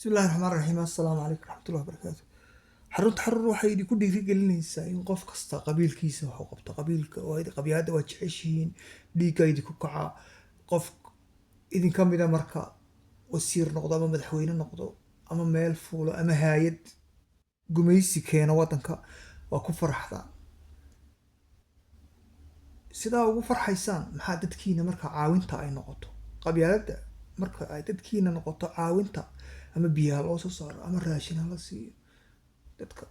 بسم الله الرحمن الرحيم السلام عليكم ورحمة الله وبركاته xarunta xarun waxay idinku dhiirigelinaysaa in qof kasta qabiilkiisa wax u qabto qabiilka qabyaalada waa jeceshihiin dhiigga idinku kaca qof idinka mida marka wasiir noqdo ama madaxweyne noqdo ama meel fuulo ama haayad gumaysi keeno waddanka waa ku faraxdaan sidaa ugu farxaysaan maxaa dadkiina marka caawinta ay noqoto qabyaalada marka ay dadkiina noqoto caawinta ama biyaha loo soo saaro ama raashin ha la siiyo dadka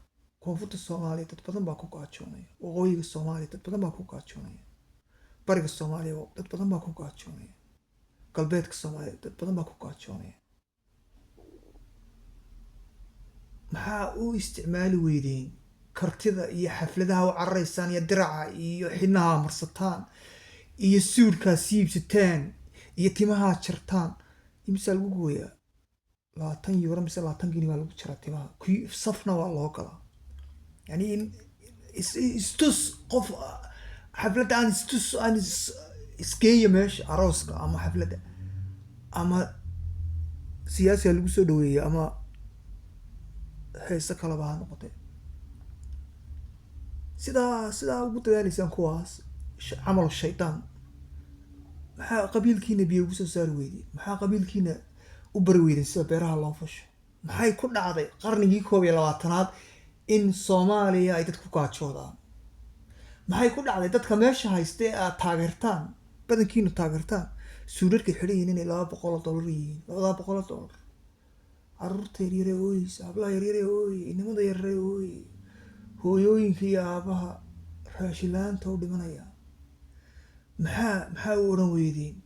koonfurta Soomaaliya dad badan baa ku gaajoonaya waqooyiga Soomaaliya dad badan baa ku gaajoonaya bariga Soomaaliya dad badan baa ku gaajoonaya galbeedka Soomaaliya dad badan baa ku gaajoonaya maxaa u isticmaali weydeen kartida iyo xafladaha u cararaysaan iyo diraca iyo xidhnaha marsataan iyo suudkaa siibsataan iyo timaha jartaan imisa lagu gooyaa 20 euro mise 20 gini baa lagu jaraa timaha safna waa loo galaa yani istus qof xafladda aan isgeeya meesha arooska ama xafladda ama siyaasiga lagu soo dhaweeya ama heesa kalaba ha noqotee sidaa ugu dadaalaysaan kuwaas camal shaydaan maxaa qabiilkiina biyo ugu soo saari weydeen maxaa qabiilkiina u bari weydeen sida beeraha loo fasho maxay ku dhacday qarnigii 21aad in Soomaaliya ay dadku gaajoodaan maxay ku dhacday dadka meesha haysta ee aad taageertaan badankiina taageertaan suudadka xidhan inay $200 yihiin $200 carruurta yaryar ooyaysa hablaha yaryar ooyay inamada yaryar ooyay hooyooyinka iyo aabaha raashilaanta u dhimanaya maxaa u oran weydeen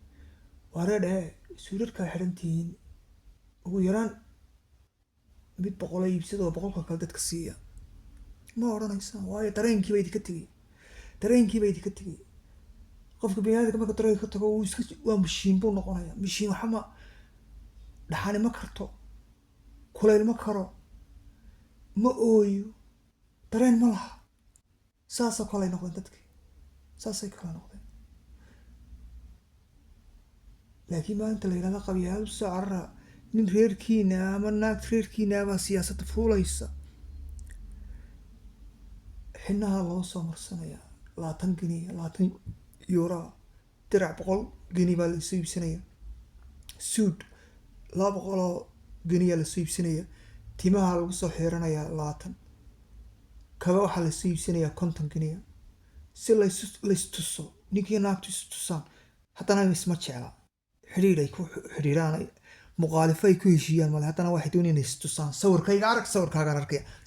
wareedhe suudadka xidhantihiin ugu yaraan mid 100 iibsadoo 100 kale dadka siiya ma odhanaysaan waayo dareenkii bay idinka tegay qofka bini'aadamka marka dareenka ka tago waa mashiin buu noqonaya mashiin waxama dhaxani ma karto kulayl ma karo ma ooyo dareen ma laha saasoo kale noqdeen dadkii saasay kala noqdeen laakiin maanta la yidhahdo qabyaalad soo carara nin reerkiina ama naag reerkiina baa siyaasadda fuulaysa xinaha loo soo marsanaya 20 gini 20 euro dirac 100 gini baa la soo iibsanaya suud 200 gini la soo iibsanaya timaha lagu soo xiranaya 20 kaba waxa la soo iibsanaya 50 gini si la istuso ninkii naagtu istusaan haddana isma jecla xiriir ay ku xiriiraan muqaalifo ay ku heshiiyaan male haddana waxay doonayaan istusaan sawirkayga arag sawirkaaga arkaya